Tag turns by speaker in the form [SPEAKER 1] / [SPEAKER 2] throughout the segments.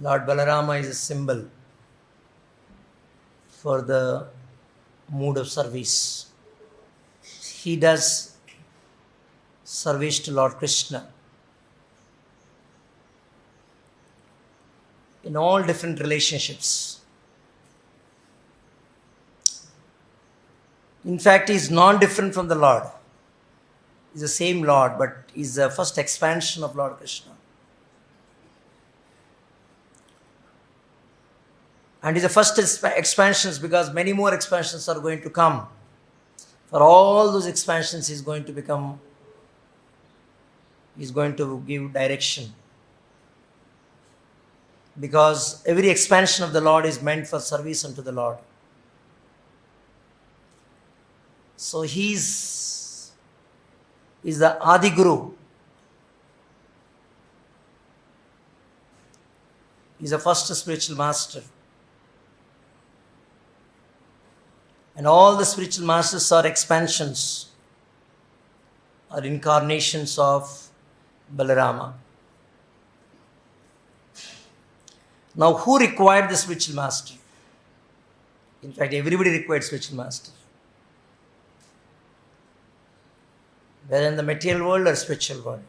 [SPEAKER 1] Lord Balarama is a symbol for the mood of service. He does service to Lord Krishna in all different relationships. In fact, he is non-different from the Lord. He is the same Lord, but he is the first expansion of Lord Krishna. And he is the first expansions because many more expansions are going to come. For all those expansions, he is going to give direction. Because every expansion of the Lord is meant for service unto the Lord. So he is the Adi Guru. He is the first spiritual master. And all the spiritual masters are expansions, are incarnations of Balarama. Now, who required the spiritual master? In fact, everybody required spiritual master. Whether in the material world or spiritual world.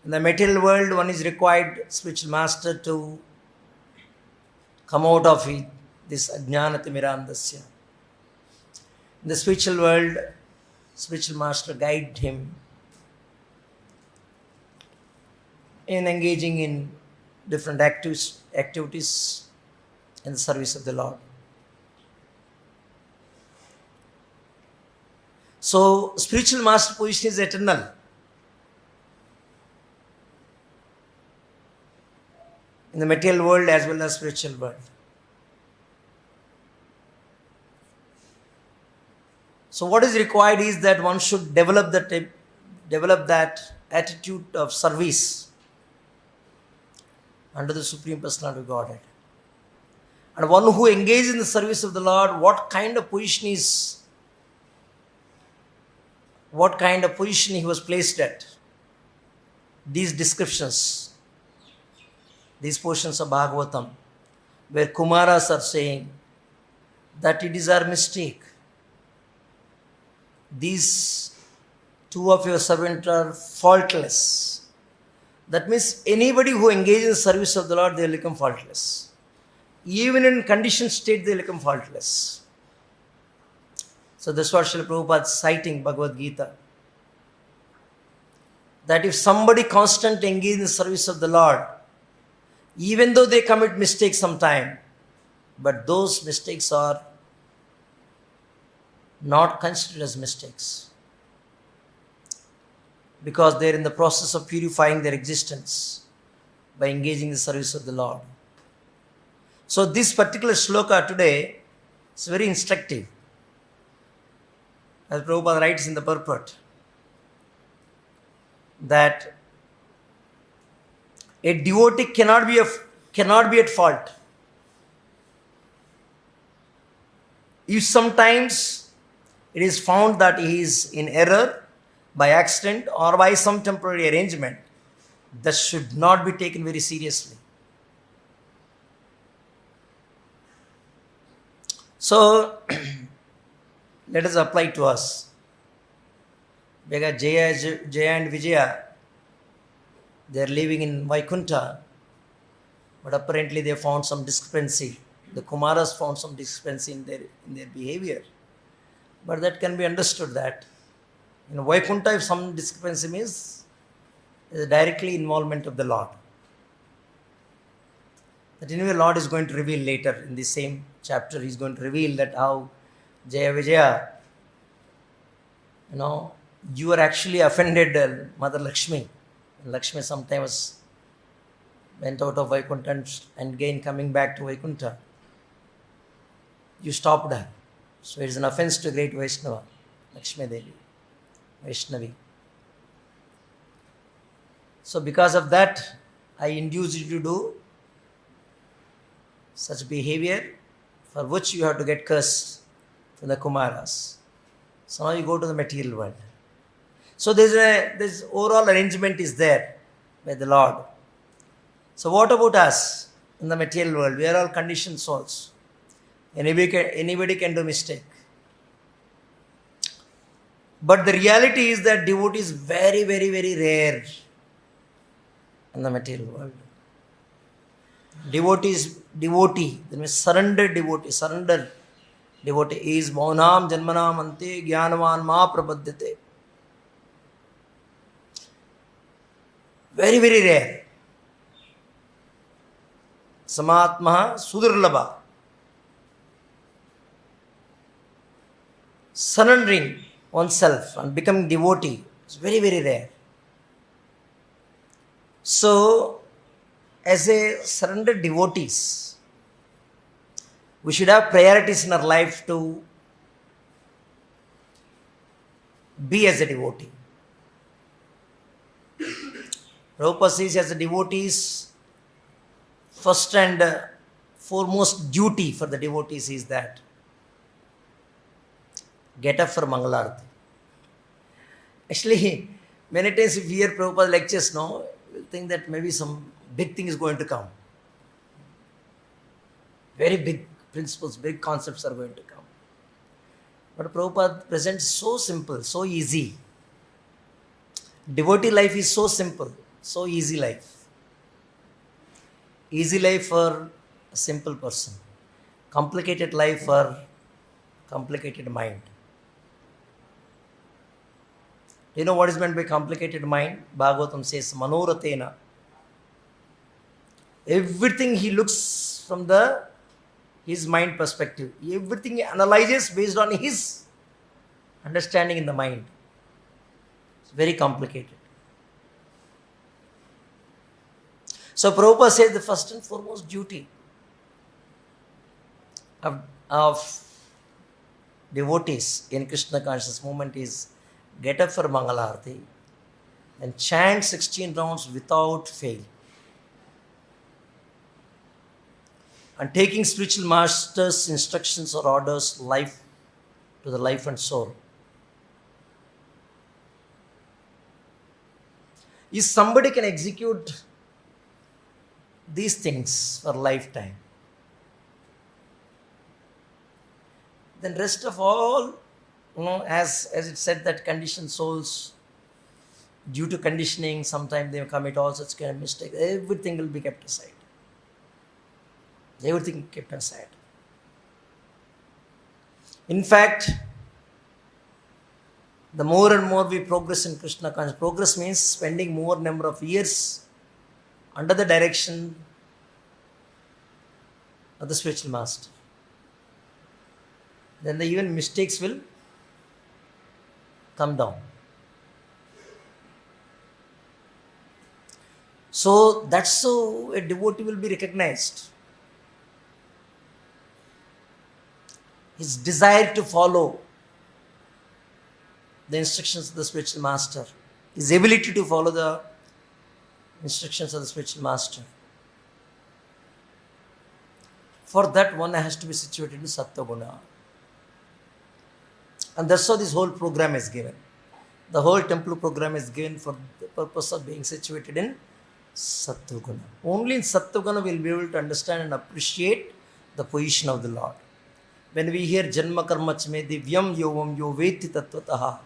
[SPEAKER 1] In the material world, one is required spiritual master to come out of it, this ajnanatimirandasya. In the spiritual world, spiritual master guide him in engaging in different activities in the service of the Lord. So, spiritual master position is eternal. In the material world as well as spiritual world. So what is required is that one should develop that attitude of service under the Supreme Personality of Godhead. And one who engages in the service of the Lord, what kind of position he was placed at. These descriptions, these portions of Bhagavatam, where Kumāras are saying that it is our mistake. These two of your servants are faultless. That means anybody who engages in the service of the Lord, they will become faultless. Even in conditioned state, they will become faultless. So that's what Srila Prabhupada is citing Bhagavad-gītā. That if somebody constantly engages in the service of the Lord, even though they commit mistakes sometime, but those mistakes are not considered as mistakes. Because they are in the process of purifying their existence by engaging in the service of the Lord. So this particular shloka today is very instructive. As Prabhupada writes in the purport, that a devotee cannot be at fault. If sometimes it is found that he is in error by accident or by some temporary arrangement, that should not be taken very seriously. So, let us apply to us. Because Jaya and Vijaya, they are living in Vaikuntha, but apparently they found some discrepancy. The Kumāras found some discrepancy in their behavior. But that can be understood that in Vaikuntha, if some discrepancy means, is directly involvement of the Lord. That anyway, Lord is going to reveal later in the same chapter. He is going to reveal that how Jaya Vijaya, you are actually offended Mother Lakshmi. Lakshmi sometimes went out of Vaikuntha and again coming back to Vaikuntha. You stopped her. So it is an offense to great Vaishnava, Lakshmi Devi, Vaishnavi. So because of that, I induce you to do such behavior for which you have to get cursed from the Kumāras. So now you go to the material world. So this overall arrangement is there by the Lord. So what about us in the material world? We are all conditioned souls. Anybody can do mistake. But the reality is that devotee is very, very, very rare in the material world. Devotee, that means surrendered devotee. Surrender devotee is maunam janmanam ante jnanavan ma prapadyate. Very, very rare. Samatmaha sudurlabha. Surrendering oneself and becoming devotee is very, very rare. So, as a surrendered devotees, we should have priorities in our life to be as a devotee. Prabhupada says as a devotees, first and foremost duty for the devotees is that get up for Mangalarati. Actually, many times if we hear Prabhupada lectures, no, we'll think that maybe some big thing is going to come. Very big principles, big concepts are going to come. But Prabhupada presents so simple, so easy. Devotee life is so simple, so easy life. Easy life for a simple person. Complicated life for complicated mind. Do you know what is meant by complicated mind? Bhagavatam says, Manoratena. Everything he looks from his mind perspective. Everything he analyzes based on his understanding in the mind. It's very complicated. So Prabhupada says the first and foremost duty of devotees in Krishna consciousness movement is get up for Mangalarati and chant 16 rounds without fail. And taking spiritual masters' instructions or orders life to the life and soul. If somebody can execute these things for lifetime, then rest of all, as it said that conditioned souls, due to conditioning, sometimes they commit all such kind of mistakes. Everything will be kept aside. Everything kept aside. In fact, the more and more we progress in Krishna consciousness, progress means spending more number of years under the direction of the spiritual master. Then the even mistakes will come down. So that's how a devotee will be recognized. His desire to follow the instructions of the spiritual master, his ability to follow the instructions of the spiritual master. For that, one has to be situated in Sattva Guna. And that's how this whole program is given. The whole temple program is given for the purpose of being situated in Sattva Guna. Only in Sattva Guna we'll be able to understand and appreciate the position of the Lord. When we hear Janma Karma Chme Divyam Yovam Yo Veti Tattvataha,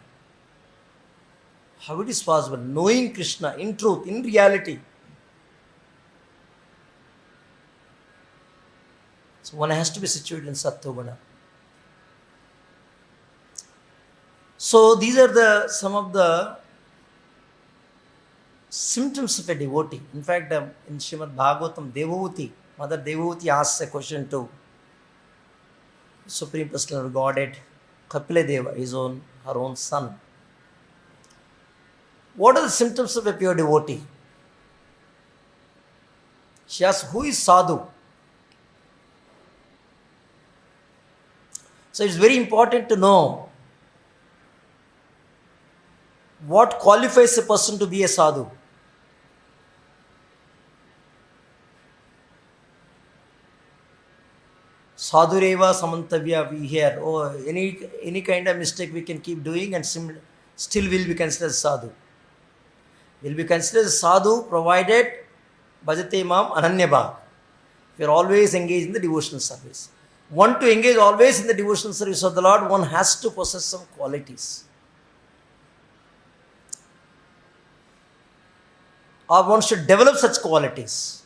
[SPEAKER 1] how it is possible? Knowing Krishna in truth, in reality. So one has to be situated in Sattva Guna. So these are some of the symptoms of a devotee. In fact, in Srimad Bhagavatam, Devotee, Mother Devotee asks a question to Supreme Personal Godhead, Kapila Deva, her own son. What are the symptoms of a pure devotee? She asks, who is sādhu? So it's very important to know what qualifies a person to be a sādhu. Sadhureva samantavya, we hear, any kind of mistake we can keep doing and still will be considered sadhu. Will be considered sadhu provided Bhajate mam ananya bhav. We are always engaged in the devotional service. One to engage always in the devotional service of the Lord, one has to possess some qualities. Or one should develop such qualities.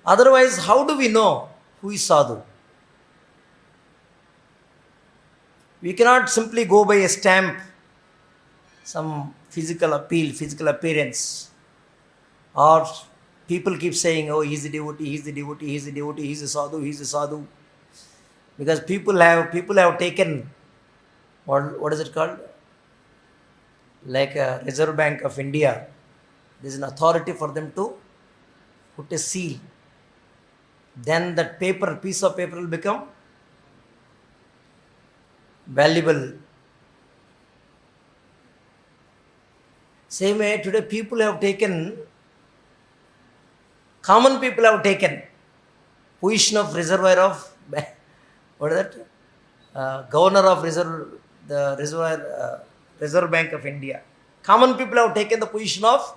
[SPEAKER 1] Otherwise, how do we know who is sadhu? We cannot simply go by a stamp, some physical appeal, physical appearance. Or people keep saying, oh, he's a devotee, he's a devotee, he's a devotee, he's a sadhu, he's a sadhu. Because people have taken, what is it called? Like a Reserve Bank of India. There is an authority for them to put a seal. Then that piece of paper will become valuable. Same way, today common people have taken position of reservoir of, what is that? Governor of Reserve Bank of India. Common people have taken the position of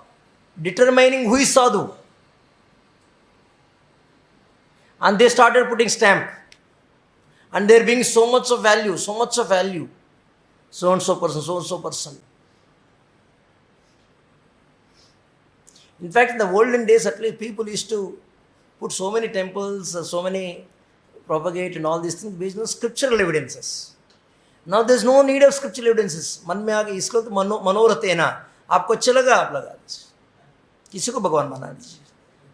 [SPEAKER 1] determining who is sadhu. And they started putting stamp. And there being so much of value. So and so person. In fact, in the olden days, at least people used to put so many temples, so many propagate and all these things based on scriptural evidences. Now there is no need of scriptural evidences. मन में आ गई इसको तो मनोरथ है ना, आपको अच्छा लगा आप लगा दीजिए, किसी को भगवान बना दीजिए,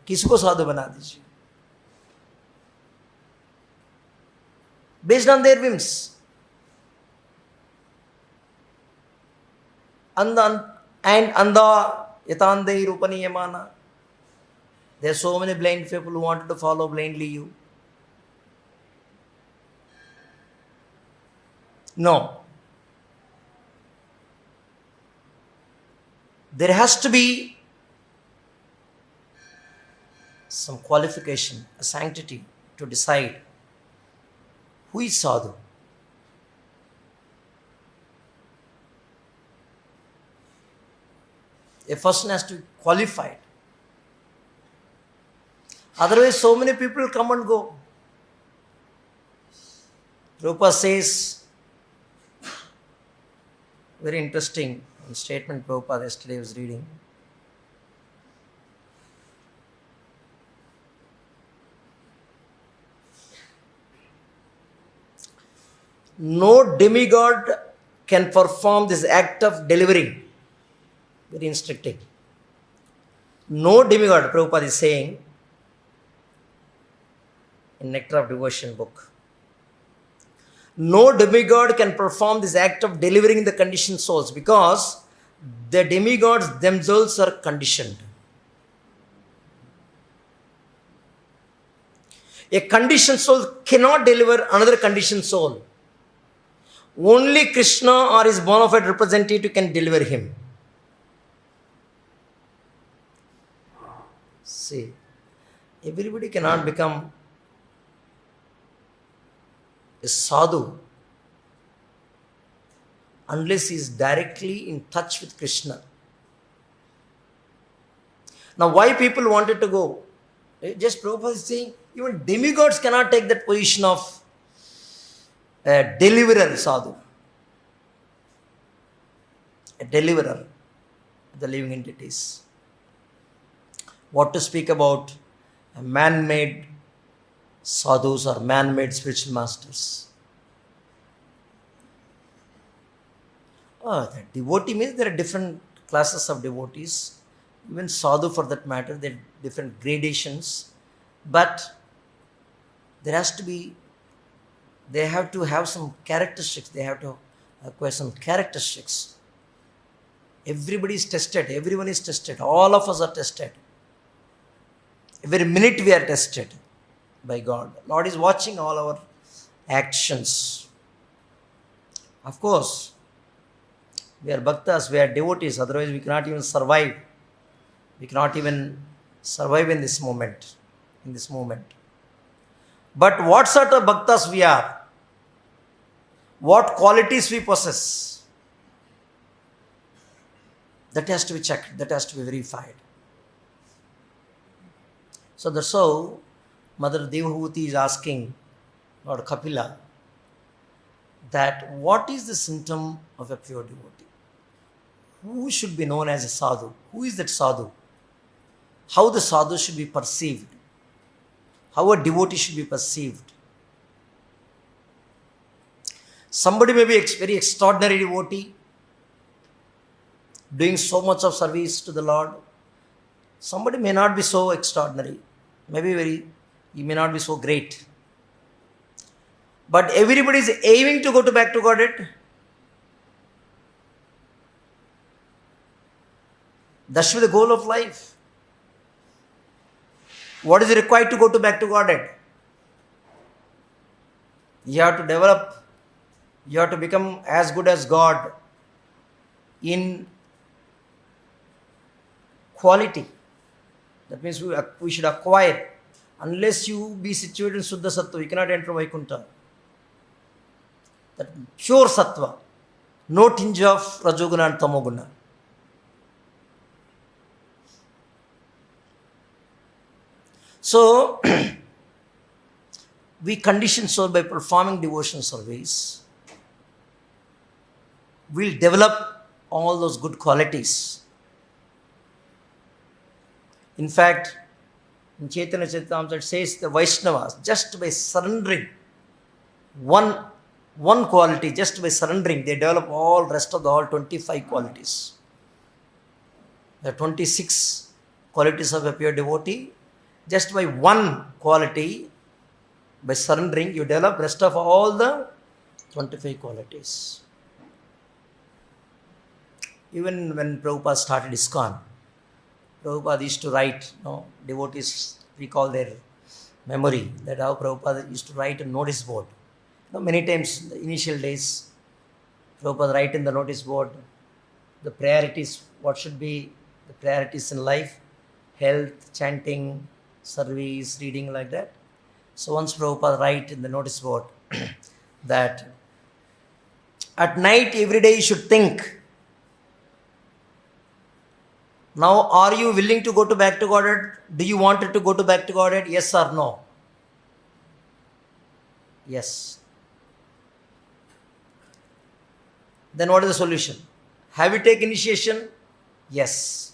[SPEAKER 1] किसी को साधु बना दीजिए, based on their whims. Anda yatandai rupani yamana. There are so many blind people who wanted to follow blindly you. No. There has to be some qualification, a sanctity to decide who is sadhu. A person has to be qualified. Otherwise, so many people come and go. Prabhupada says, very interesting statement Prabhupada yesterday was reading. No demigod can perform this act of delivering. Very instructive. No demigod, Prabhupada is saying in Nectar of Devotion book. No demigod can perform this act of delivering the conditioned souls because the demigods themselves are conditioned. A conditioned soul cannot deliver another conditioned soul. Only Krishna or his bona fide representative can deliver him. See, everybody cannot become a sadhu unless he is directly in touch with Krishna. Now, why people wanted to go? Just Prabhupada is saying, even demigods cannot take that position of a deliverer sadhu. A deliverer of the living entities. What to speak about a man-made sadhus or man-made spiritual masters. The devotee means there are different classes of devotees. Even sadhu for that matter, there are different gradations. But there has to be, they have to have some characteristics. They have to acquire some characteristics. Everybody is tested. Everyone is tested. All of us are tested. Every minute we are tested by God. Lord is watching all our actions. Of course, we are bhaktas, we are devotees, otherwise we cannot even survive. We cannot even survive in this moment. But what sort of bhaktas we are? What qualities we possess? That has to be checked. That has to be verified. So that's how Mother Devhuti is asking Lord Kapila that what is the symptom of a pure devotee? Who should be known as a sadhu? Who is that sadhu? How the sadhu should be perceived? How a devotee should be perceived? Somebody may be a very extraordinary devotee, doing so much of service to the Lord. Somebody may not be so extraordinary. He may not be so great. But everybody is aiming to go back to Godhead. That should be the goal of life. What is required to go back to Godhead? You have to develop, you have to become as good as God in quality. That means we should acquire. Unless you be situated in Suddha Sattva, you cannot enter Vaikuntha. That pure Sattva, no tinge of Rajoguna and Tamoguna. So, we condition soul by performing devotion service. We'll develop all those good qualities. In fact, in Chaitanya Charitamrita it says the Vaishnavas, just by surrendering one quality, just by surrendering, they develop all rest of the all 25 qualities. There are 26 qualities of a pure devotee. Just by one quality, by surrendering, you develop rest of all the 25 qualities. Even when Prabhupada started ISKCON, Prabhupada used to write, devotees recall their memory, that how Prabhupada used to write a notice board. Many times in the initial days, Prabhupada write in the notice board the priorities, what should be the priorities in life, health, chanting, service, reading, like that. So once Prabhupada write in the notice board that at night every day you should think, now are you willing to go back to Godhead? Do you want to go back to Godhead? Yes or no? Yes. Then what is the solution? Have you taken initiation? Yes.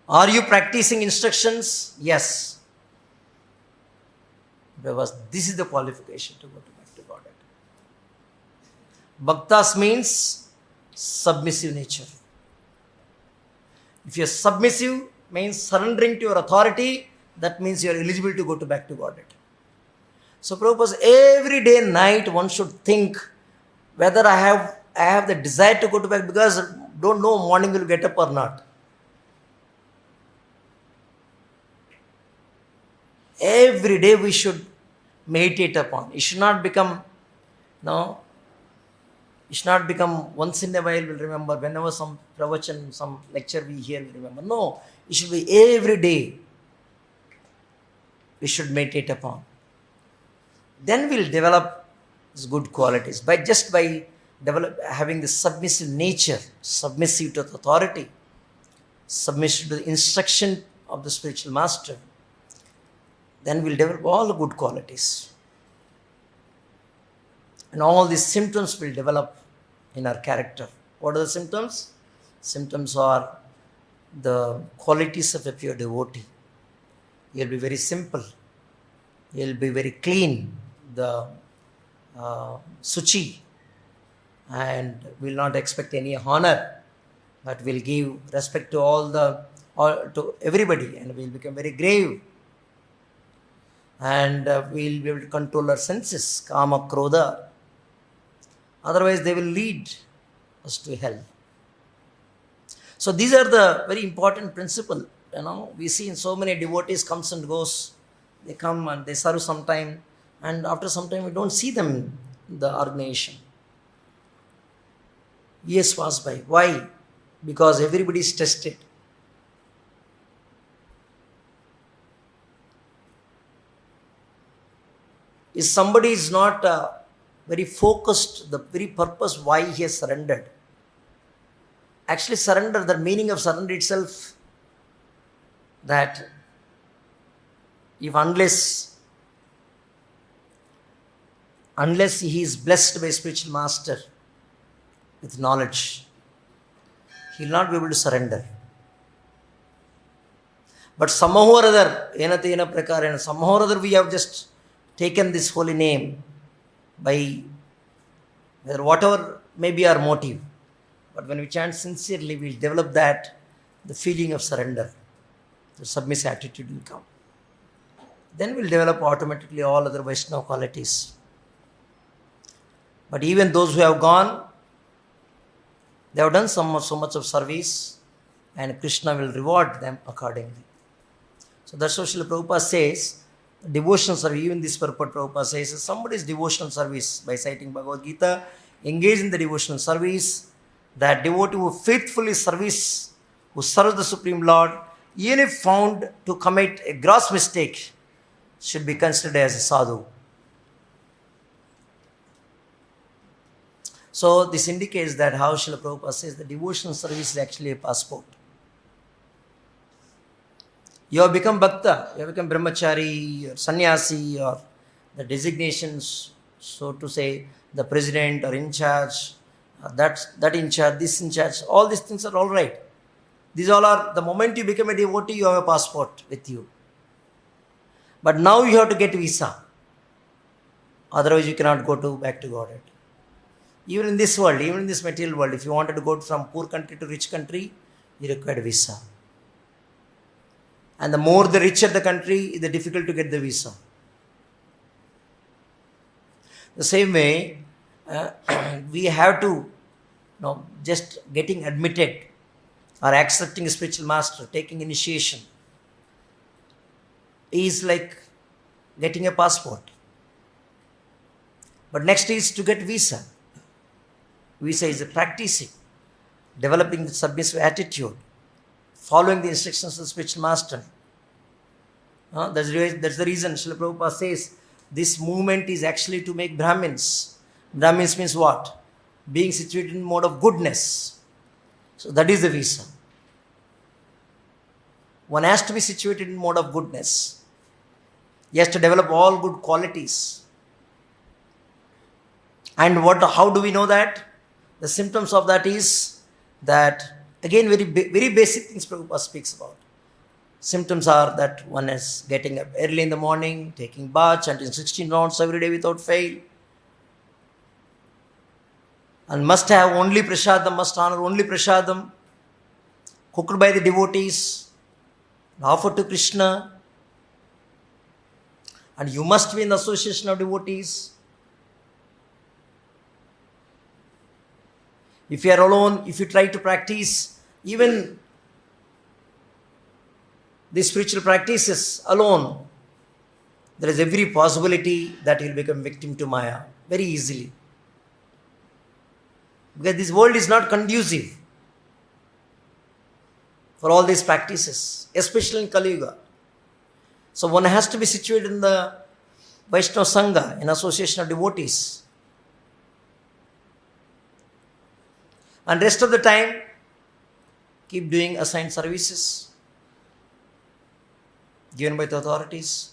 [SPEAKER 1] Are you practicing instructions? Yes. Because this is the qualification to go back to Godhead. Bhaktas means submissive nature. If you are submissive, means surrendering to your authority, that means you are eligible to go back to Godhead. So Prabhupada says, every day and night one should think whether I have the desire to go back, because don't know morning will get up or not. Every day we should meditate upon. It should not become, it should not become once in a while we'll remember, whenever some pravachan, some lecture we hear, we remember. No, it should be every day we should meditate upon. Then we'll develop these good qualities by having the submissive nature, submissive to the authority, submissive to the instruction of the spiritual master. Then we'll develop all the good qualities. And all these symptoms will develop in our character. What are the symptoms? Symptoms are the qualities of a pure devotee. You'll be very simple. You'll be very clean, the suchi, and will not expect any honor, but will give respect to to everybody, and will become very grave. And we'll be able to control our senses, kama, krodha. Otherwise, they will lead us to hell. So these are the very important principle. We see in so many devotees comes and goes. They come and they serve some time, and after some time we don't see them in the organization. Years pass by. Why? Because everybody is tested. If somebody is not very focused, the very purpose why he has surrendered, Actually, surrender, the meaning of surrender itself, that if unless he is blessed by spiritual master with knowledge, he will not be able to surrender. But somehow or other, somehow or other we have just taken this holy name by whatever may be our motive. But when we chant sincerely, we develop the feeling of surrender. The submissive attitude will come. Then we'll develop automatically all other Vaishnava qualities. But even those who have gone, they have done so much of service, and Krishna will reward them accordingly. So that's what Srila Prabhupada says, devotional service, even this purport Prabhupada says, somebody's devotional service, by citing Bhagavad-gītā, engage in the devotional service, that devotee who faithfully serves the Supreme Lord, even if found to commit a gross mistake, should be considered as a sadhu. So this indicates that how Srila Prabhupada says the devotional service is actually a passport. You have become bhakta, you have become brahmachari or sannyasi, or the designations, so to say, the president or in charge, that in charge, this in charge, all these things are all right. These all are, the moment you become a devotee, you have a passport with you. But now you have to get visa. Otherwise you cannot go back to Godhead. Even in this world, even in this material world, if you wanted to go from poor country to rich country, you require visa. And the more the richer the country, the difficult to get the visa. The same way, we have to, just getting admitted or accepting a spiritual master, taking initiation, is like getting a passport. But next is to get visa. Visa is practicing, developing the submissive attitude, following the instructions of the spiritual master. That's the reason Srila Prabhupada says this movement is actually to make Brahmins. Brahmins means what? Being situated in mode of goodness. So that is the visa. One has to be situated in mode of goodness. He has to develop all good qualities. And how do we know that? The symptoms of that is that, again, very basic things Prabhupada speaks about. Symptoms are that one is getting up early in the morning, taking bath, chanting 16 rounds every day without fail, and must have only prasadam, must honor only prasadam, cooked by the devotees, offered to Krishna, and you must be in the association of devotees. If you are alone, if you try to practice even the spiritual practices alone, there is every possibility that you will become victim to Maya very easily. Because this world is not conducive for all these practices, especially in Kali Yuga. So one has to be situated in the Vaishnava Sangha, in association of devotees. And rest of the time, keep doing assigned services given by the authorities.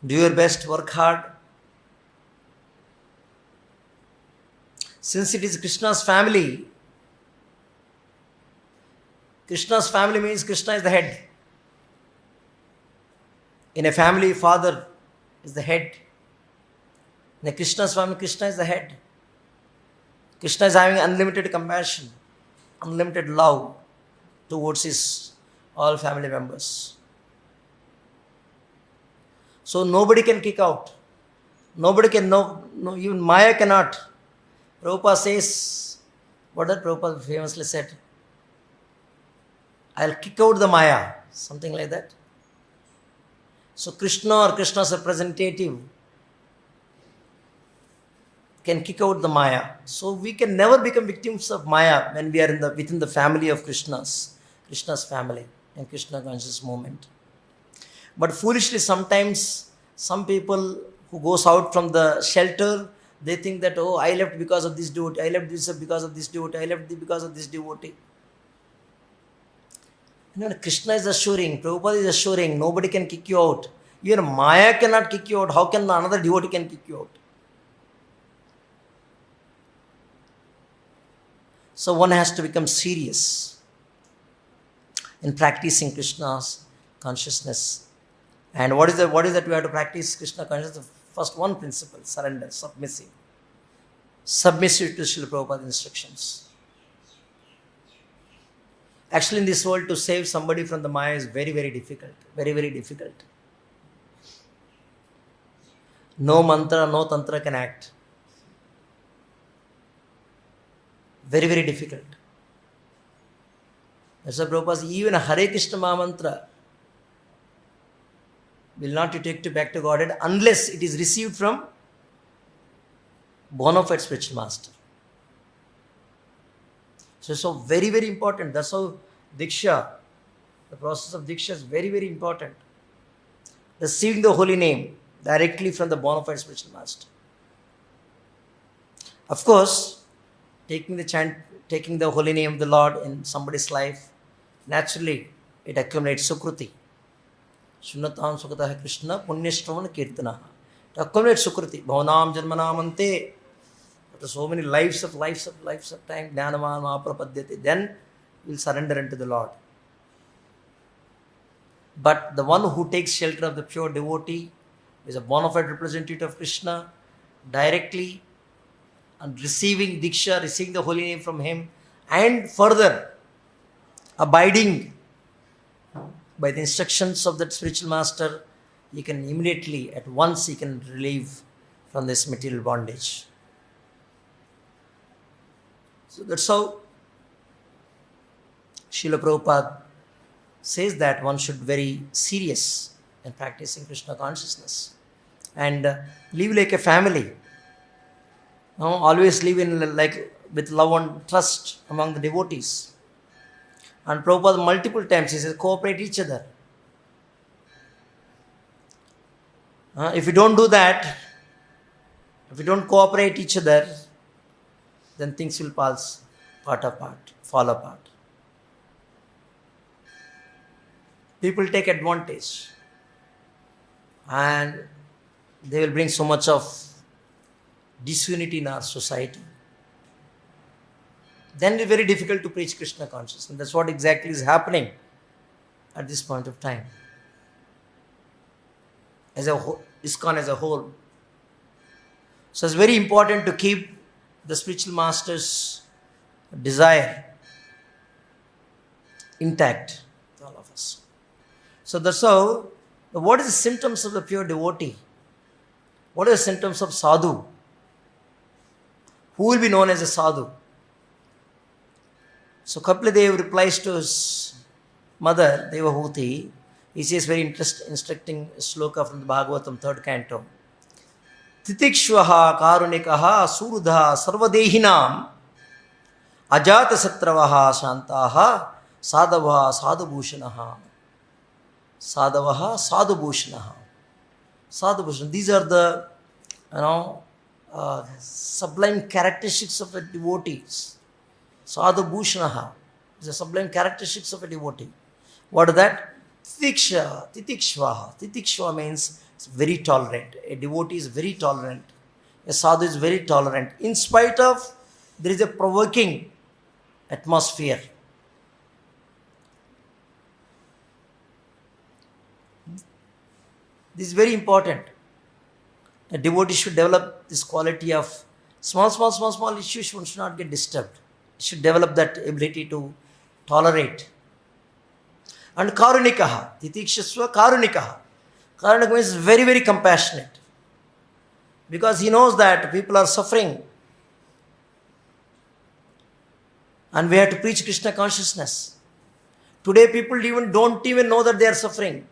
[SPEAKER 1] Do your best, work hard. Since it is Krishna's family means Krishna is the head. In a family, father is the head. In a Krishna's family, Krishna is the head. Krishna is having unlimited compassion, unlimited love towards his all family members. So nobody can kick out. Nobody can know, even Maya cannot. Prabhupada says, what did Prabhupada famously said? I'll kick out the Maya, something like that. So Krishna or Krishna's representative can kick out the Maya. So we can never become victims of Maya when we are within the family of Krishna's family and Krishna conscious movement. But foolishly, sometimes some people who goes out from the shelter, They think that, oh, I left because of this devotee, I left this because of this devotee, I left because of this devotee. Krishna is assuring, Prabhupada is assuring, nobody can kick you out. Even Maya cannot kick you out. How can another devotee can kick you out? So one has to become serious in practicing Krishna's consciousness. And what is that we have to practice Krishna consciousness? First one principle, surrender, submissive. Submissive to Srila Prabhupada's instructions. Actually, in this world, to save somebody from the Maya is very, very difficult. Very, very difficult. No mantra, no tantra can act. Very, very difficult. That's why Prabhupada says, even a Hare Krishna Mahamantra will not take you back to Godhead unless it is received from bona fide spiritual master. So very, very important. That's how Diksha, the process of Diksha is very, very important. Receiving the holy name directly from the bona fide spiritual master. Of course, taking the holy name of the Lord in somebody's life, naturally it accumulates sukruti. Shunnatam sukataha Krishna punyashravan kirtana. It accumulates sukruti. Bhavanam janmanamante. After so many lives of time, jnanaman mahaprapadyate, then we'll surrender unto the Lord. But the one who takes shelter of the pure devotee is a bona fide representative of Krishna, directly and receiving Diksha, receiving the holy name from him, and further abiding by the instructions of that spiritual master, he can immediately, at once, he can relieve from this material bondage. So that's how Srila Prabhupada says that one should be very serious in practicing Krishna consciousness and live like a family. Always live in with love and trust among the devotees. And Prabhupada multiple times he says, cooperate each other. If you don't do that, if you don't cooperate each other, then things will fall apart. People take advantage and they will bring so much of disunity in our society. Then it's very difficult to preach Krishna consciousness. That's what exactly is happening at this point of time. As a whole, ISKCON as a whole. So it's very important to keep the spiritual master's desire intact to all of us. So that's how, what is the symptoms of the pure devotee? What are the symptoms of sādhu? Who will be known as a sādhu? So Kapiladev replies to his mother, Devahuti. He says very instructing sloka from the Bhagavatam, 3rd canto. Titikshvaha karunikaha surudha sarvadehinam ajata satravaha shantaha sadavaha sadhubhushanaha. Sadavaha sadhubhushanaha. Sadhubhushanaha. These are the sublime characteristics of a devotee. Sadhubhushanaha is the sublime characteristics of a devotee. What is that? Titiksha, titikshvaha. Titikshva means it's very tolerant. A devotee is very tolerant. A sadhu is very tolerant. In spite of there is a provoking atmosphere. This is very important. A devotee should develop this quality of small issues. One should not get disturbed. Should develop that ability to tolerate. And karunikaha, titikshasva karunikaha. Karunika means very, very compassionate. Because he knows that people are suffering. And we have to preach Krishna consciousness. Today people don't even know that they are suffering.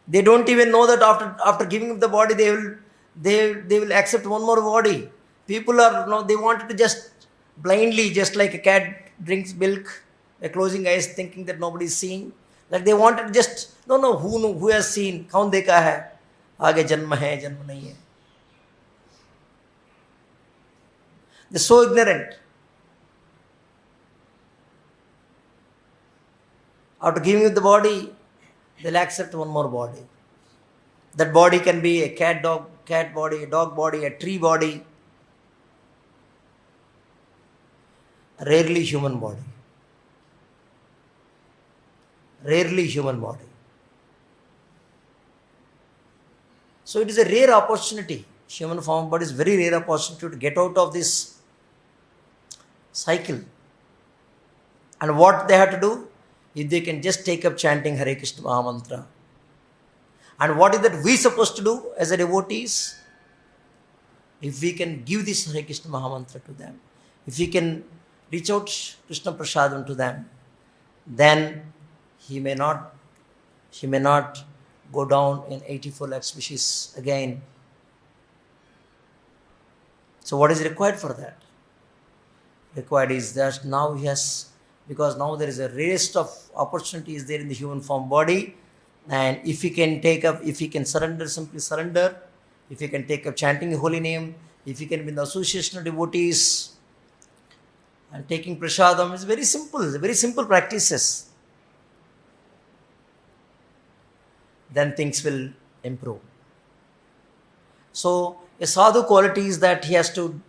[SPEAKER 1] They don't even know that after giving up the body, they will accept one more body. People they wanted to just blindly, just like a cat drinks milk, by closing eyes, thinking that nobody is seeing. Like they wanted to just, who has seen? Kaun dekha hai? Aage janma hai, janma nahi hai. They're so ignorant. After giving you the body, they'll accept one more body. That body can be a cat body, a dog body, a tree body, rarely human body. Rarely human body. So it is a rare opportunity. Human form body is very rare opportunity to get out of this cycle. And what they have to do? If they can just take up chanting Hare Krishna Mahamantra. And what is that we supposed to do as a devotees? If we can give this Hare Krishna Mahamantra to them, if we can reach out Krishna Prasadam to them, then he may not go down in 84 lakh species again. So what is required for that? Required is that now he has, because now there is a rarest of opportunities there in the human form body, and if he can take up, if he can surrender, simply surrender, if he can take up chanting the holy name, if he can be in the association of devotees and taking prasadam, it's very simple practices. Then things will improve. So a sadhu quality is that he has to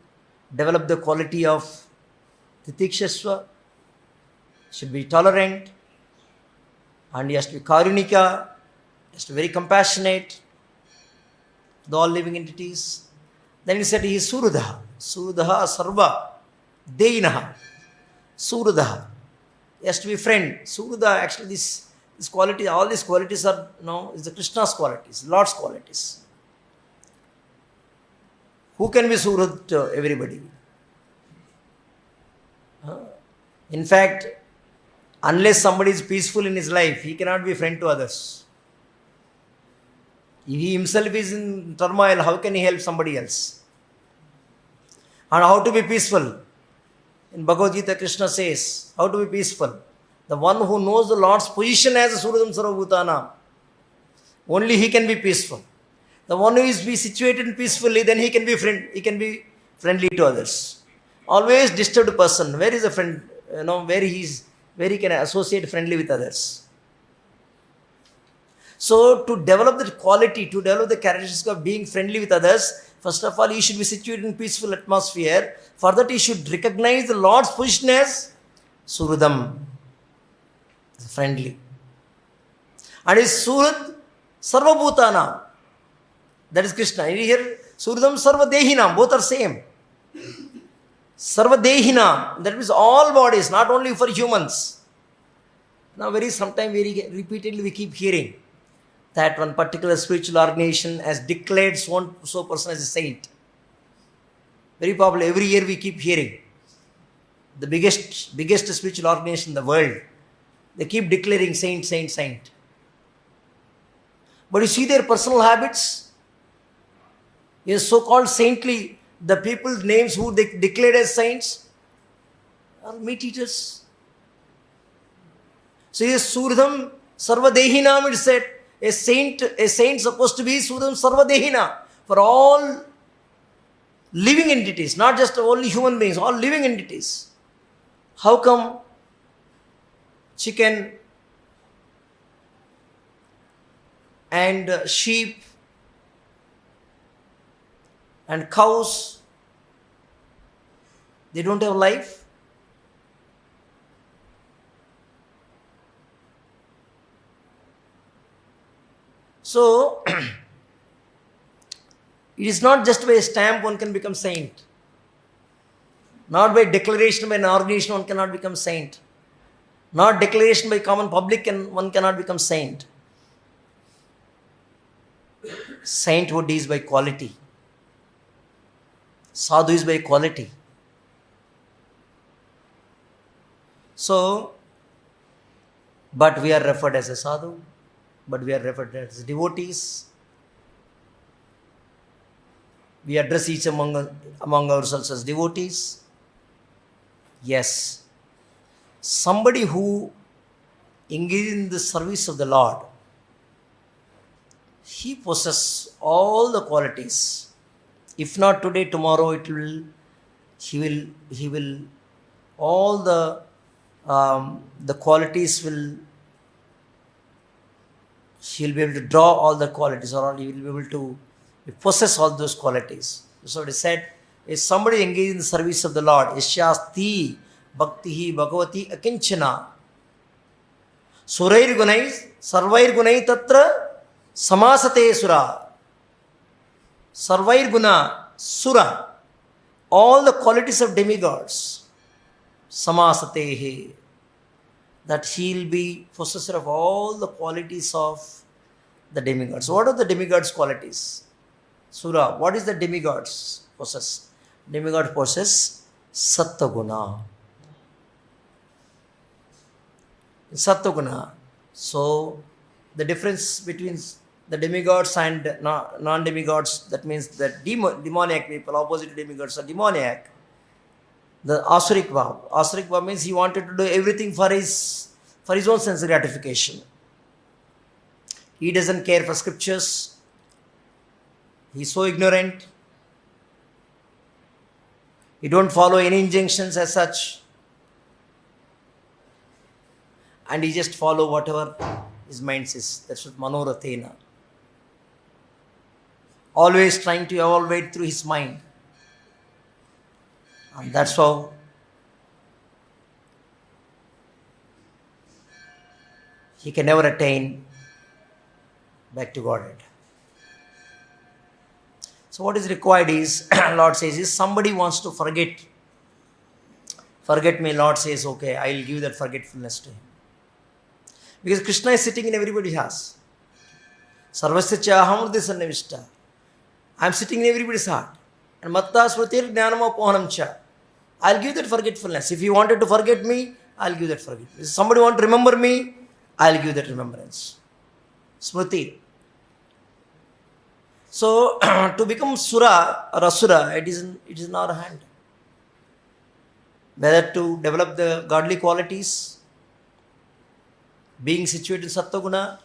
[SPEAKER 1] develop the quality of titikshasva, should be tolerant, and he has to be karunika, he has to be very compassionate with all living entities. Then he said he is surudaha. Surudaha sarva deinaha. Surudaha. He has to be friend. Surudaha, actually this quality, all these qualities are, is the Krishna's qualities, Lord's qualities. Who can be surud to everybody? In fact, unless somebody is peaceful in his life, he cannot be a friend to others. If he himself is in turmoil, how can he help somebody else? And how to be peaceful? In Bhagavad-gītā, Krishna says, how to be peaceful? The one who knows the Lord's position as a Suradam Sarvabhutanam, only he can be peaceful. The one who is be situated peacefully, then he can be friendly to others. Always disturbed person, where is a friend? Where he can associate friendly with others. So to develop the quality, to develop the characteristic of being friendly with others, first of all, he should be situated in peaceful atmosphere. For that, he should recognize the Lord's position as Suradam, friendly. And his Surad Sarvabhutanam, that is Krishna. Here, Suradam Sarvadehinam, both are same. Sarvadehinam, that means all bodies, not only for humans. Now repeatedly we keep hearing that one particular spiritual organization has declared so person as a saint. Very popular, every year we keep hearing. The biggest spiritual organization in the world, they keep declaring saint, saint, saint. But you see their personal habits, is so-called saintly, the people's names who they declared as saints are meat eaters. So yes, Suradam Sarvadehinam, it said, a saint supposed to be Suradam Sarvadehina, for all living entities, not just only human beings, all living entities. How come chicken and sheep and cows, they don't have life? So, it is not just by a stamp one can become saint. Not by declaration by an organization one cannot become saint. Not declaration by common public one cannot become saint. Sainthood is by quality. Sadhu is by quality. So, but we are referred as a sadhu, but we are referred as devotees. We address each among ourselves as devotees. Yes, somebody who engages in the service of the Lord, he possesses all the qualities. If not today, tomorrow he will, all the qualities will, he will be able to draw all the qualities, or he will be able to possess all those qualities. So it is said, if somebody engaged in the service of the Lord, Yashyasti Bhaktihi Bhagavati Akinchana Surair Gunai Sarvair Gunai Tatra Samasate Sura. Sarvair Guna Sura. All the qualities of demigods. Samasatehe. That he will be possessor of all the qualities of the demigods. What are the demigods' qualities? Sura. What is the demigods possess? Demigod possess Sattva-guna. Sattva-guna. So, the difference between the demigods and non-demigods, that means the demoniac people, opposite to demigods are demoniac. The Asurik Bhav. Asurik Bhav means he wanted to do everything for his own sense gratification. He doesn't care for scriptures. He is so ignorant. He don't follow any injunctions as such. And he just follow whatever his mind says. That's what Manorathena. Always trying to evaluate through his mind. And that's how he can never attain back to Godhead. So what is required is, Lord says, if somebody wants to forget me, Lord says, okay, I will give that forgetfulness to him. Because Krishna is sitting in everybody's house. Sarvasya chaham urdhisannavishta. I am sitting in everybody's heart. And matta smritir jnanam apohanam cha. I will give that forgetfulness. If you wanted to forget me, I will give that forgetfulness. If somebody want to remember me, I will give that remembrance. Smriti. So, to become Sura or Asura, it is in our hand. Whether to develop the godly qualities, being situated in Sattva-guna.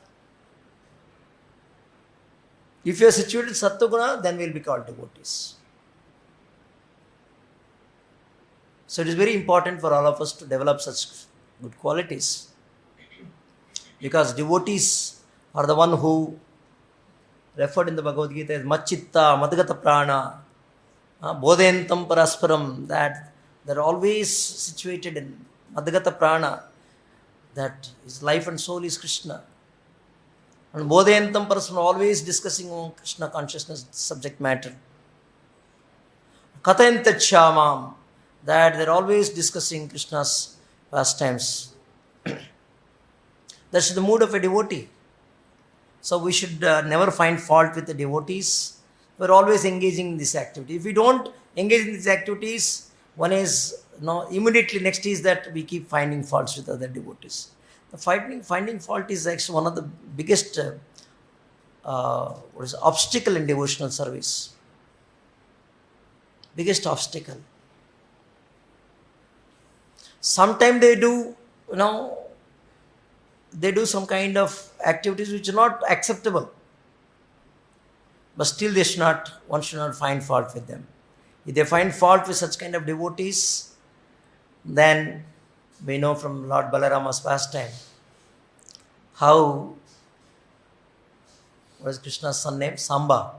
[SPEAKER 1] If you are situated in Sattva-guna, then we will be called devotees. So it is very important for all of us to develop such good qualities. Because devotees are the one who referred in the Bhagavad-gītā as Machitta, Madhagata Prana, Bodhentam Parasparam, that they're always situated in Madhagata Prana, that his life and soul is Krishna. And Bodhentam Parasparam, always discussing on Krishna consciousness subject matter. Kathayantachyamam, that they're always discussing Krishna's pastimes. That's the mood of a devotee. So we should never find fault with the devotees. We're always engaging in this activity. If we don't engage in these activities, one is, immediately next is that we keep finding faults with other devotees. The finding fault is actually one of the biggest obstacle in devotional service. Biggest obstacle. Sometimes they do, they do some kind of activities which are not acceptable. But still one should not find fault with them. If they find fault with such kind of devotees, then we know from Lord Balarama's pastime how, what is Krishna's son name? Samba.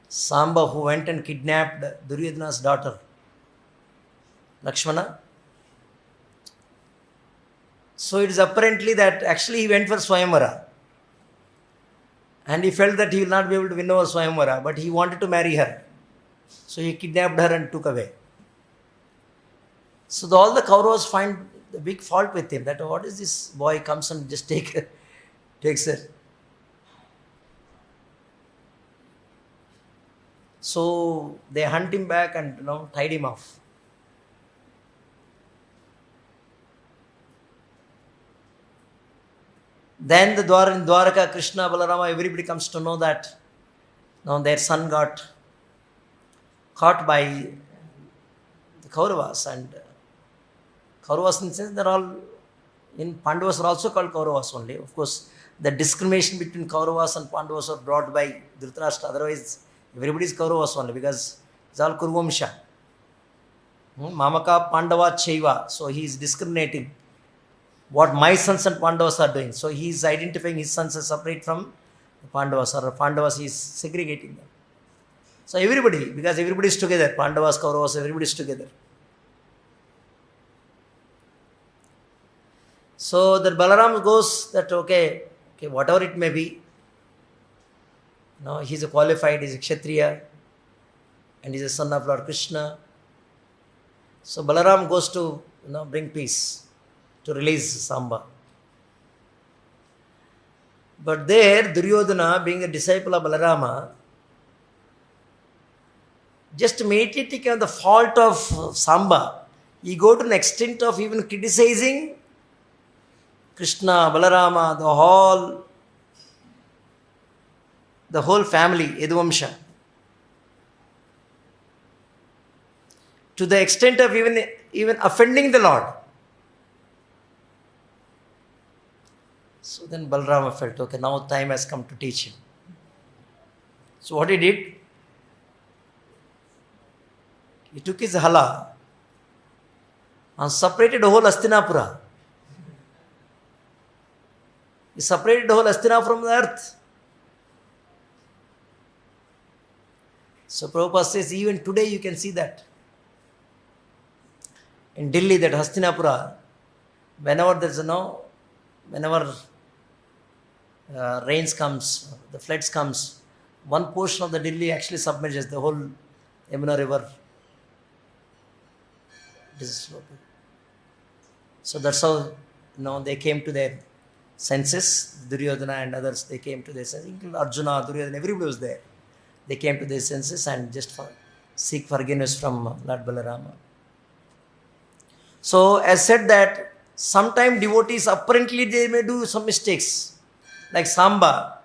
[SPEAKER 1] Samba, who went and kidnapped Duryodhana's daughter, Lakshmana. So it is apparently that actually he went for Swayamvara. And he felt that he will not be able to win over Swayamvara, but he wanted to marry her. So he kidnapped her and took away. So all the Kauravas find the big fault with him, that what is this boy comes and just takes her. So they hunt him back and tied him off. Then in Dwaraka, Krishna, Balarama, everybody comes to know that their son got caught by the Kauravas. And Kauravas, in the sense, they're all, in Pandavas are also called Kauravas only. Of course, the discrimination between Kauravas and Pandavas are brought by Dhritarashtra. Otherwise, everybody is Kauravas only, because it's all Kuruvamsha. Mamaka Pandava Chaiva. So he is discriminating what my sons and Pandavas are doing. So he is identifying his sons as separate from the Pandavas, or Pandavas he is segregating them. So everybody, because everybody is together, Pandavas, Kauravas, everybody is together. So that Balaram goes that, okay, whatever it may be, he is a qualified, he is a Kshatriya, and he is a son of Lord Krishna. So Balaram goes to bring peace, to release Samba. But there, Duryodhana, being a disciple of Balarama, just meditating on the fault of Samba, he go to an extent of even criticizing Krishna, Balarama, the whole family, Yaduvamsha. To the extent of even offending the Lord. So then Balarama felt, okay, now time has come to teach him. So what he did, he took his hala and separated the whole Hastinapura. He separated the whole Hastina from the earth. So Prabhupada says, even today you can see that. In Delhi, that Hastinapura, whenever there is whenever rains comes, the floods comes, one portion of the Delhi actually submerges the whole Yamuna river. So that's how they came to their senses. Duryodhana and others, they came to their senses. Arjuna, Duryodhana, everybody was there. They came to their senses and just seek forgiveness from Lord Balarama. So as said that sometimes devotees apparently they may do some mistakes, like Samba,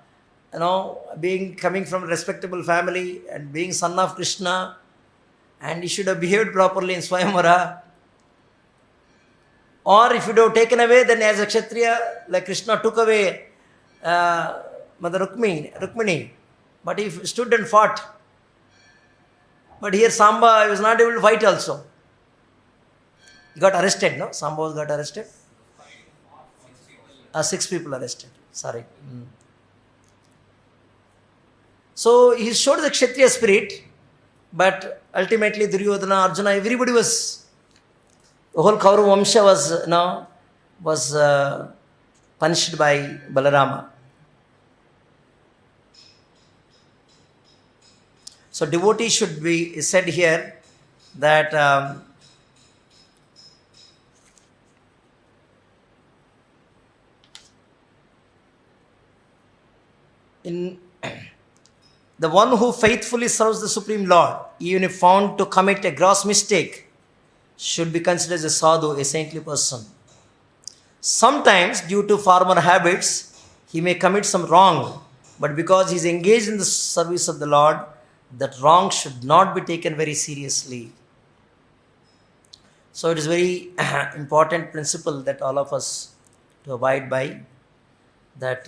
[SPEAKER 1] coming from a respectable family and being son of Krishna, and he should have behaved properly in Swayamvara. Or if you would have taken away, then as a Kshatriya, like Krishna took away Mother Rukmini, but he stood and fought. But here Samba was not able to fight also. He got arrested, no? Samba got arrested. 6 people arrested. Sorry. So he showed the Kshatriya spirit, but ultimately Duryodhana, Arjuna, everybody was, the whole Kaurava Vamsha was punished by Balarama. So devotee should be said here that the one who faithfully serves the Supreme Lord, even if found to commit a gross mistake, should be considered as a sadhu, a saintly person. Sometimes, due to former habits, he may commit some wrong, but because he is engaged in the service of the Lord, that wrong should not be taken very seriously. So it is very important principle that all of us to abide by, that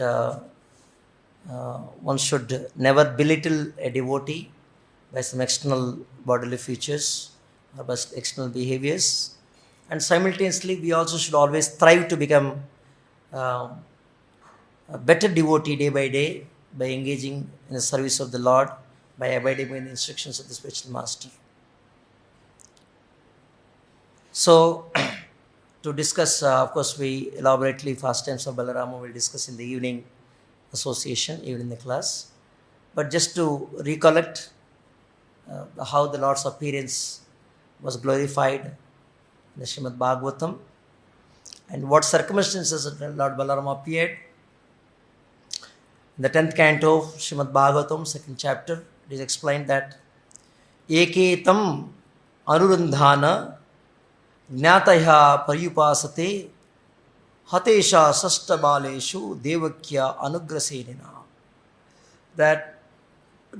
[SPEAKER 1] one should never belittle a devotee by some external bodily features or by external behaviors. And simultaneously, we also should always strive to become a better devotee day by day by engaging in the service of the Lord, by abiding by the instructions of the spiritual master. So, to discuss, of course, we elaborately pastimes of Balarama will discuss in the evening association, even in the class. But just to recollect how the Lord's appearance was glorified in the Srimad Bhagavatam, and what circumstances Lord Balarama appeared. In the 10th canto of Srimad Bhagavatam, 2nd chapter, it is explained that Eketam Anurundhana Jnataya Paryupasate Hatesha Sasta Baleshu Devakya Anugrasenina. That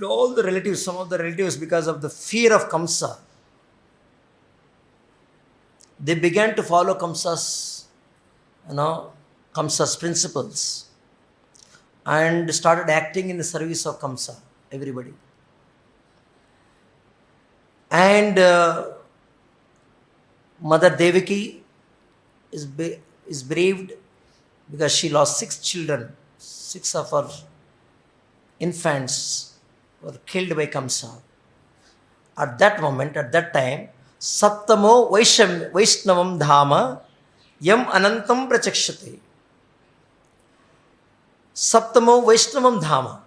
[SPEAKER 1] all the relatives, some of the relatives, because of the fear of Kamsa, they began to follow Kamsa's principles and started acting in the service of Kamsa, everybody. And Mother Devaki is bereaved because she lost 6 children. 6 of her infants were killed by Kamsa. At that moment, at that time, Saptamo Vaishnavam Dhama Yam Anantam Prachakshate. Saptamo Vaishnavam Dhama.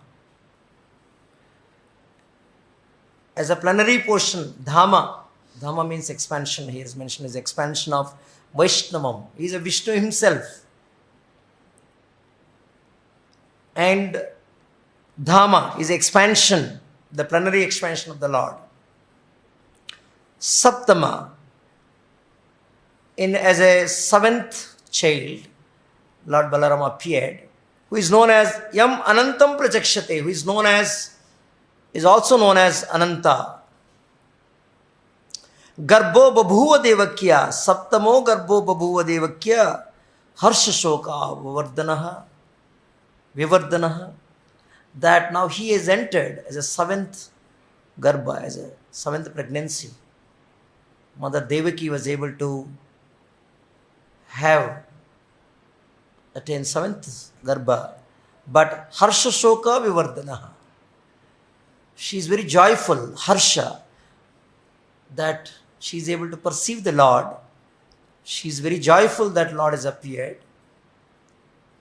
[SPEAKER 1] As a plenary portion, Dhama means expansion. He is mentioned as expansion of Vaishnavam. He is a Vishnu himself. And Dhama is expansion, the plenary expansion of the Lord. Saptama, as a 7th child, Lord Balarama appeared, who is known as Yam Anantam Prajakshate, who is also known as Ananta. Garbho Babhuva Devakya, Saptamo Garbho Babhuva Devakya, Harsha Shoka Vivardhanaha. That now he has entered as a 7th Garbha, as a 7th pregnancy. Mother Devaki was able to attain 7th Garbha. But Harsha Shoka Vivardhanaha. She is very joyful, Harsha, that she is able to perceive the Lord. She is very joyful that Lord has appeared.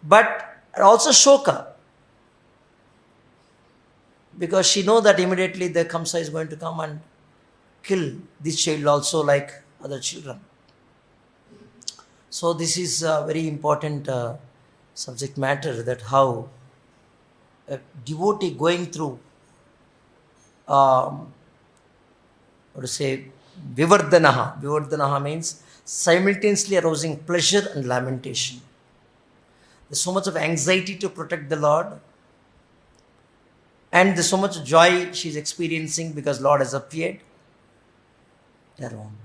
[SPEAKER 1] But also Shoka, because she knows that immediately the Kamsa is going to come and kill this child also like other children. So this is a very important subject matter, that how a devotee going through Vivardhanaha. Vivardhanaha means simultaneously arousing pleasure and lamentation. There's so much of anxiety to protect the Lord, and there's so much joy she's experiencing because Lord has appeared around.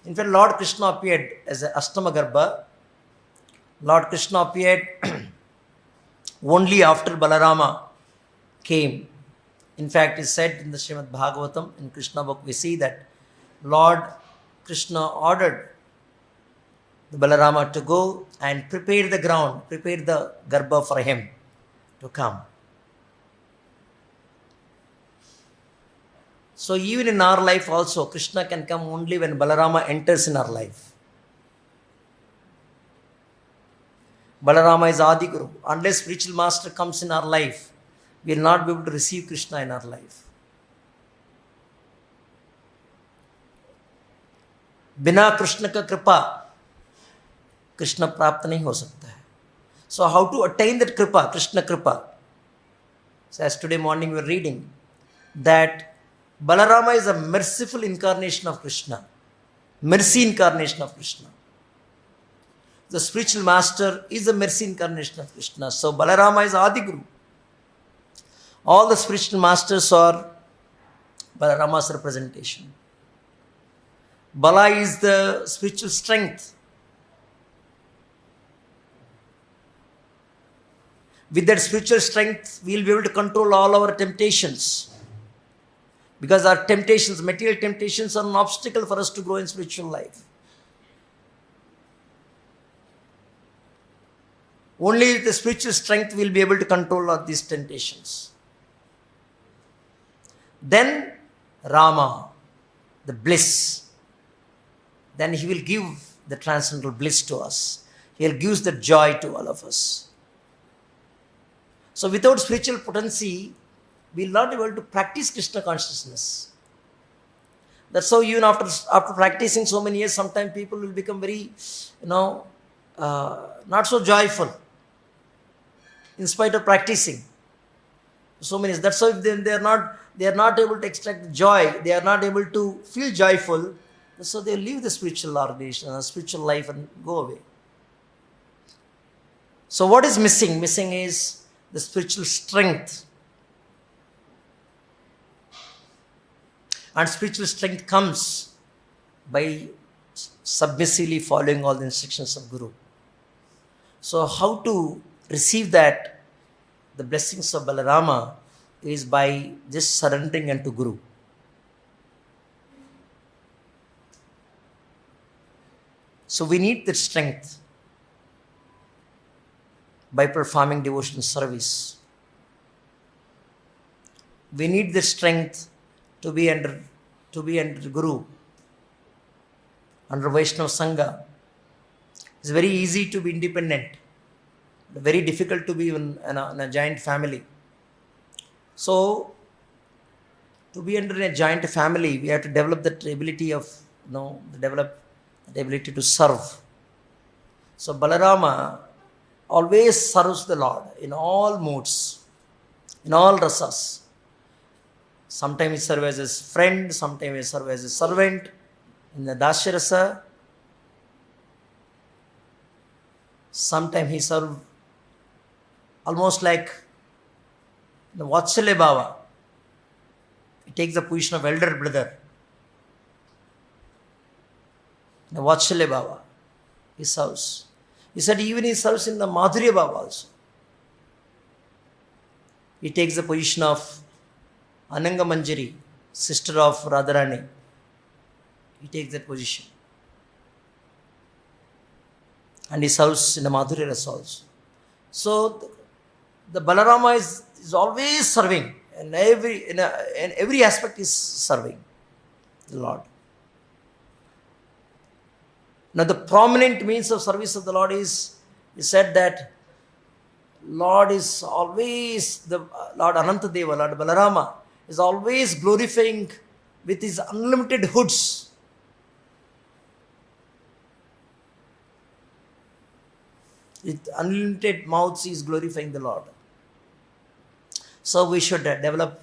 [SPEAKER 1] In fact, Lord Krishna appeared as an Ashtama Garbha. Lord Krishna appeared only after Balarama came. In fact, it's said in the Srimad Bhagavatam, in Krishna book, we see that Lord Krishna ordered the Balarama to go and prepare the ground, prepare the Garbha for him to come. So even in our life also, Krishna can come only when Balarama enters in our life. Balarama is Adi Guru. Unless spiritual master comes in our life, we will not be able to receive Krishna in our life. बिना कृष्ण का कृपा कृष्ण प्राप्त नहीं हो सकता है. So how to attain that kripa, Krishna kripa? So as today morning we were reading that Balarama is a merciful incarnation of Krishna, mercy incarnation of Krishna. The spiritual master is a mercy incarnation of Krishna. So Balarama is Adi Guru. All the spiritual masters are Balarama's representation. Bala is the spiritual strength. With that spiritual strength, we will be able to control all our temptations. Because our temptations, material temptations, are an obstacle for us to grow in spiritual life. Only with the spiritual strength we will be able to control all these temptations. Then Rama, the bliss. Then he will give the transcendental bliss to us. He will give the joy to all of us. So without spiritual potency, we will not be able to practice Krishna consciousness. That's how even after practicing so many years, sometimes people will become very, not so joyful in spite of practicing so many years. That's how if they are not able to extract joy, they are not able to feel joyful, so they leave the spiritual organization, spiritual life and go away. So what is missing? Missing is the spiritual strength. And spiritual strength comes by submissively following all the instructions of Guru. So how to receive that, the blessings of Balarama, is by just surrendering unto Guru. So we need that strength by performing devotional service. We need the strength to be under Guru, under Vaishnava Sangha. It's very easy to be independent, very difficult to be in a giant family. So, to be under a giant family, we have to develop that ability of, develop the ability to serve. So, Balarama always serves the Lord in all moods, in all rasas. Sometimes he serves as his friend, sometimes he serves as a servant in the Dasya rasa. Sometimes he serves almost like the Vatsalya Bhava. He takes the position of elder brother. The Vatsalya Bhava. He serves. He said even he serves in the Madhurya Bhava also. He takes the position of Ananga Manjari, sister of Radharani. He takes that position. And he serves in the Madhurya Rasa also. So the Balarama is always serving. In every aspect is serving the Lord. Now the prominent means of service of the Lord is, he said that Lord is always, the Lord Anantadeva, Lord Balarama, is always glorifying with his unlimited hoods. With unlimited mouths, he is glorifying the Lord. So we should develop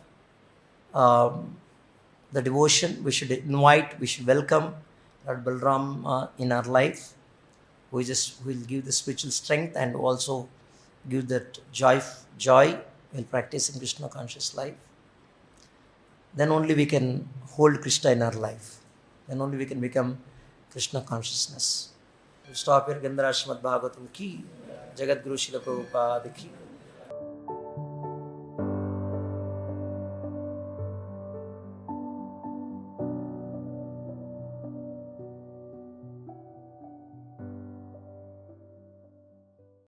[SPEAKER 1] the devotion. We should invite, we should welcome Lord Balaram in our life, who will give the spiritual strength and also give that joy while practicing Krishna conscious life. Then only we can hold Krishna in our life. Then only we can become Krishna consciousness. We'll stop here. Gandhara Srimad Bhagavatam ki, Jagat Guru Srila Prabhupada ki.